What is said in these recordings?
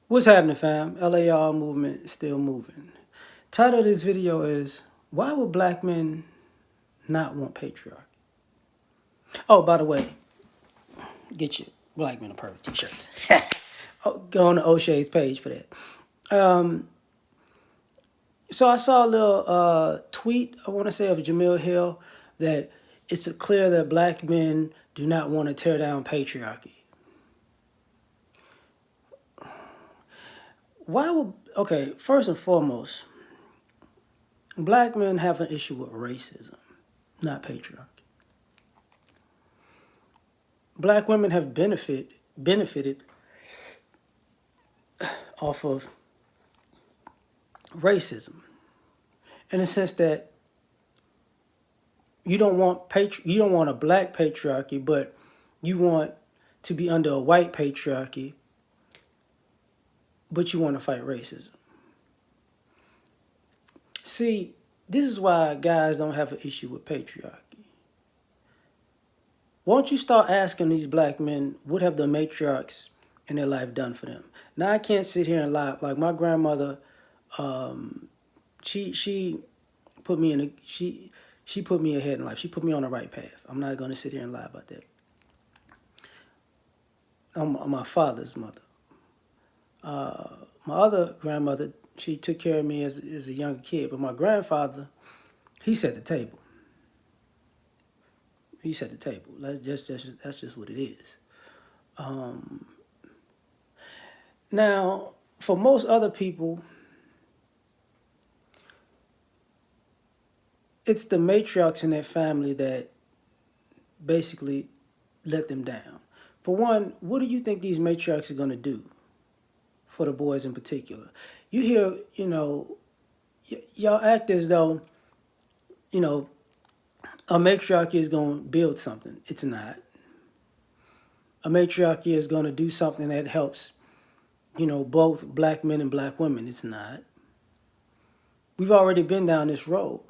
What's happening, fam? L.A.R movement still moving. Title of this video is, why would black men not want patriarchy? Oh, by the way, get your Black Men Are Perfect t-shirts. Oh, go on the O'Shea's page for that. So I saw a little tweet, I want to say, of Jamil Hill, that it's clear that black men do not want to tear down patriarchy. Why would, okay, first and foremost, black men have an issue with racism, not patriarchy. Black women have benefited off of racism, in the sense that you don't want a black patriarchy, but you want to be under a white patriarchy, but you want to fight racism. See, this is why guys don't have an issue with patriarchy. Won't you start asking these black men, what have the matriarchs in their life done for them? Now, I can't sit here and lie. Like my grandmother, she put me in a she put me ahead in life. She put me on the right path. I'm not going to sit here and lie about that. I'm my father's mother. My other grandmother, she took care of me as a younger kid, but my grandfather, he set the table. He set the table. That's just what it is. Now, for most other people, it's the matriarchs in their family that basically let them down. For one, what do you think these matriarchs are going to do for the boys in particular? You hear, y'all act as though, a matriarchy is going to build something. It's not. A matriarchy is going to do something that helps, both black men and black women. It's not. We've already been down this road.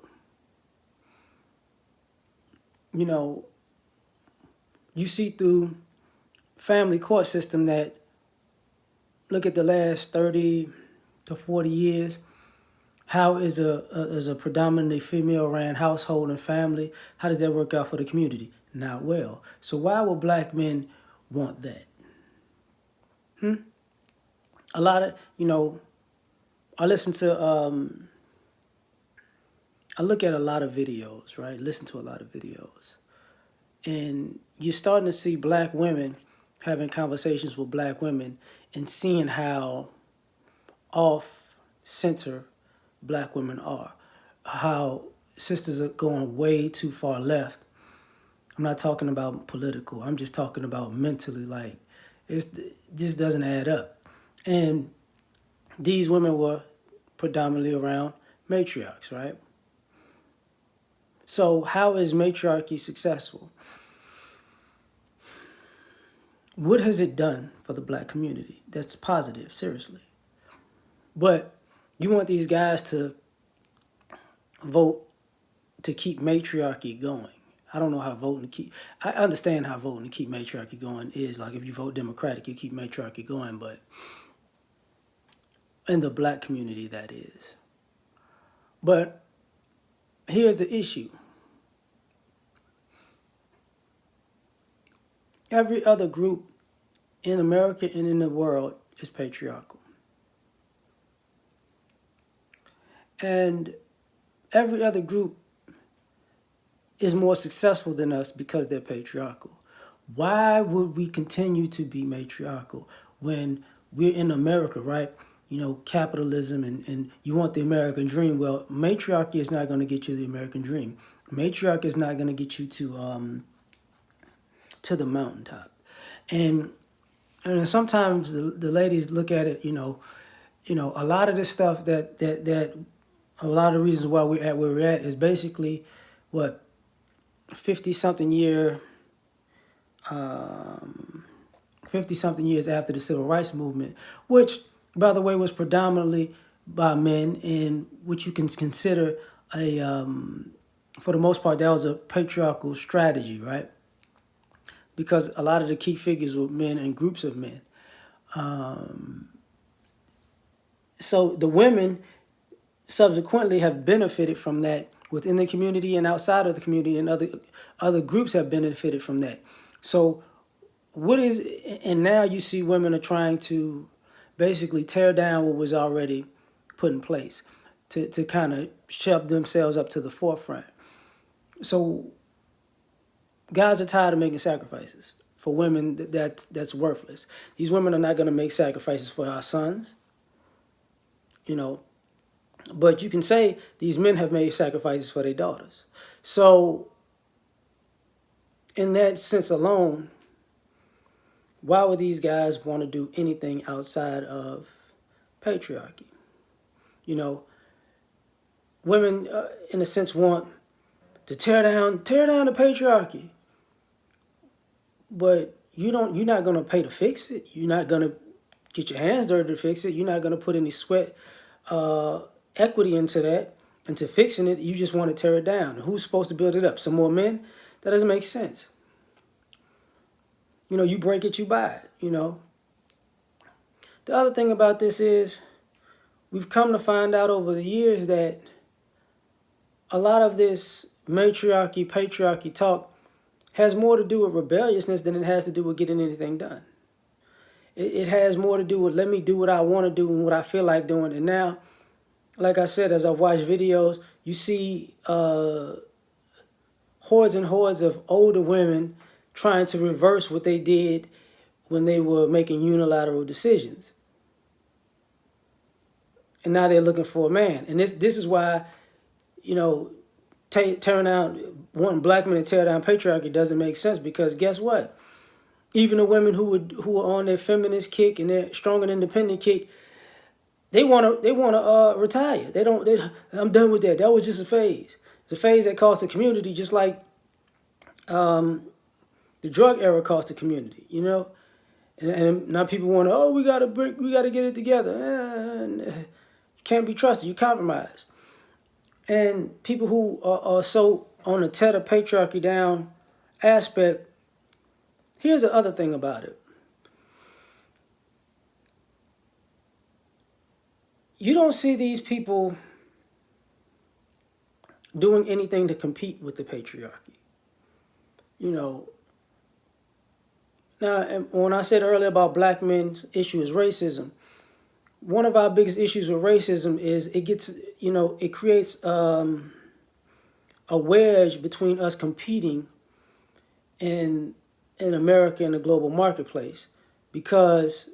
You see through family court system that, look at the last 30 to 40 years, how is a predominantly female-ran household and family, how does that work out for the community? Not well. So why would black men want that? A lot of, I listen to, I look at a lot of videos, right? Listen to a lot of videos. And you're starting to see black women having conversations with black women and seeing how off-center black women are. How sisters are going way too far left. I'm not talking about political. I'm just talking about mentally. Like, this doesn't add up. And these women were predominantly around matriarchs, right? So how is matriarchy successful? What has it done for the black community? That's positive, seriously. But you want these guys to vote to keep matriarchy going. I don't know how voting to keep... I understand how voting to keep matriarchy going is. Like, if you vote Democratic, you keep matriarchy going. But in the black community, that is. But here's the issue. Every other group in America and in the world is patriarchal. And every other group is more successful than us because they're patriarchal. Why would we continue to be matriarchal when we're in America, right? Capitalism and you want the American dream. Well, matriarchy is not going to get you the American dream. Matriarchy is not going to get you to the mountaintop. And sometimes the ladies look at it, a lot of this stuff that a lot of the reasons why we're at where we're at is basically what 50-something years after the civil rights movement, which, by the way, was predominantly by men, and which you can consider for the most part, that was a patriarchal strategy, right? Because a lot of the key figures were men and groups of men. So the women subsequently have benefited from that within the community and outside of the community, and other groups have benefited from that. So what is, and now you see women are trying to basically tear down what was already put in place to kind of shove themselves up to the forefront. So guys are tired of making sacrifices for women that's worthless. These women are not going to make sacrifices for our sons, you know, but you can say these men have made sacrifices for their daughters. So in that sense alone, why would these guys want to do anything outside of patriarchy? You know, women, in a sense, want to tear down the patriarchy, but you're not gonna pay to fix it. You're not gonna get your hands dirty to fix it. You're not gonna put any sweat, equity into that, into fixing it. You just want to tear it down. Who's supposed to build it up? Some more men? That doesn't make sense. You know, you break it, you buy it. You know. The other thing about this is, we've come to find out over the years that a lot of this matriarchy, patriarchy talk has more to do with rebelliousness than it has to do with getting anything done. It has more to do with, let me do what I want to do and what I feel like doing. And now, like I said, as I've watched videos, you see hordes and hordes of older women trying to reverse what they did when they were making unilateral decisions. And now they're looking for a man. And this is why, you know, tearing down, wanting black men to tear down patriarchy doesn't make sense, because guess what? Even the women who are on their feminist kick and their strong and independent kick, they want to retire. I'm done with that. That was just a phase. It's a phase that cost the community, just like the drug era cost the community. You know, and now people want to, we got to get it together. You can't be trusted. You compromise. And people who are so on the tear the patriarchy down aspect, here's the other thing about it. You don't see these people doing anything to compete with the patriarchy. You know, now, when I said earlier about black men's issue is racism, one of our biggest issues with racism is it creates a wedge between us competing in America and the global marketplace, because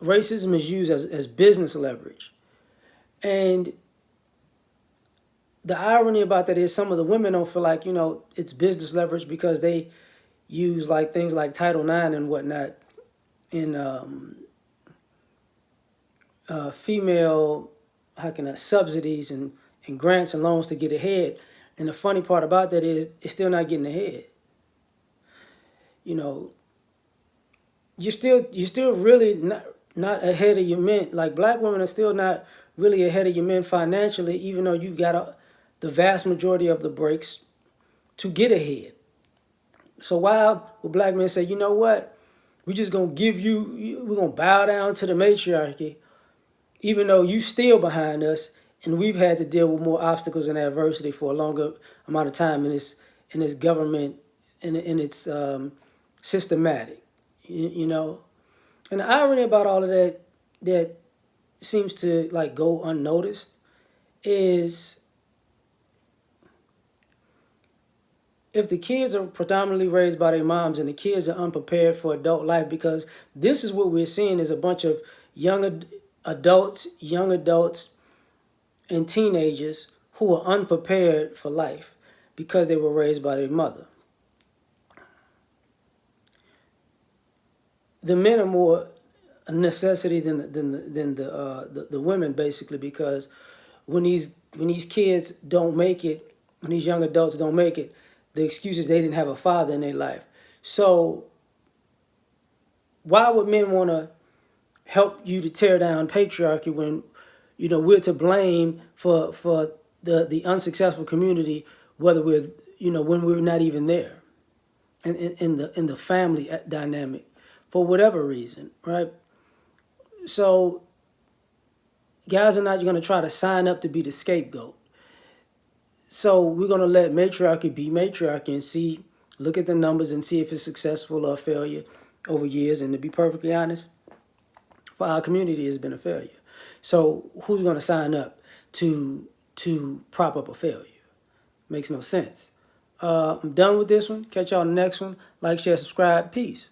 racism is used as business leverage. And the irony about that is some of the women don't feel like, it's business leverage, because they use like things like Title IX and whatnot in female, subsidies and grants and loans to get ahead. And the funny part about that is it's still not getting ahead. You know, you're still really not ahead of your men. Like, black women are still not really ahead of your men financially, even though you've got the vast majority of the breaks to get ahead. So why would black men say, you know what, we're just going to we're going to bow down to the matriarchy, even though you still behind us, and we've had to deal with more obstacles and adversity for a longer amount of time in this government, in its systematic, you know. And the irony about all of that seems to like go unnoticed is, if the kids are predominantly raised by their moms and the kids are unprepared for adult life, because this is what we're seeing is a bunch of young adults, and teenagers who are unprepared for life because they were raised by their mother. The men are more a necessity than the women, basically, because when these kids don't make it, when these young adults don't make it, the excuse is they didn't have a father in their life. So why would men want to help you to tear down patriarchy when, we're to blame for the unsuccessful community, whether we're, when we're not even there, in the family dynamic, for whatever reason, right? So Guys are not going to try to sign up to be the scapegoat. So we're going to let matriarchy be matriarchy and see, look at the numbers and see if it's successful or a failure over years. And to be perfectly honest, for our community, it's been a failure. So who's going to sign up to prop up a failure? Makes no sense. I'm done with this one. Catch y'all on the next one. Like, share, subscribe. Peace.